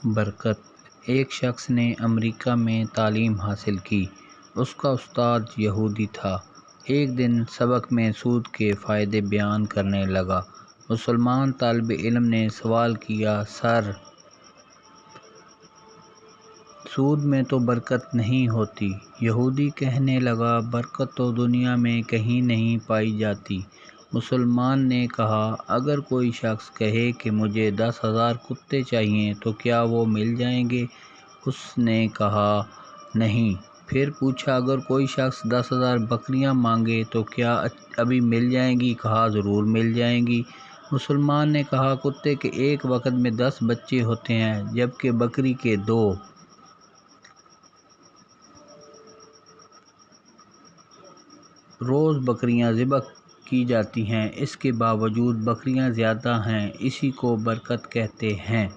برکت۔ ایک شخص نے امریکہ میں تعلیم حاصل کی۔ اس کا استاد یہودی تھا۔ ایک دن سبق میں سود کے فائدے بیان کرنے لگا۔ مسلمان طالب علم نے سوال کیا، سر، سود میں تو برکت نہیں ہوتی۔ یہودی کہنے لگا، برکت تو دنیا میں کہیں نہیں پائی جاتی۔ مسلمان نے کہا، اگر کوئی شخص کہے کہ مجھے 10,000 کتے چاہئیں تو کیا وہ مل جائیں گے؟ اس نے کہا، نہیں۔ پھر پوچھا، اگر کوئی شخص 10,000 بکریاں مانگے تو کیا ابھی مل جائیں گی؟ کہا، ضرور مل جائیں گی۔ مسلمان نے کہا، کتے کے ایک وقت میں 10 بچے ہوتے ہیں جبکہ بکری کے 2۔ روز بکریاں ذبح کی جاتی ہیں، اس کے باوجود بکریاں زیادہ ہیں، اسی کو برکت کہتے ہیں۔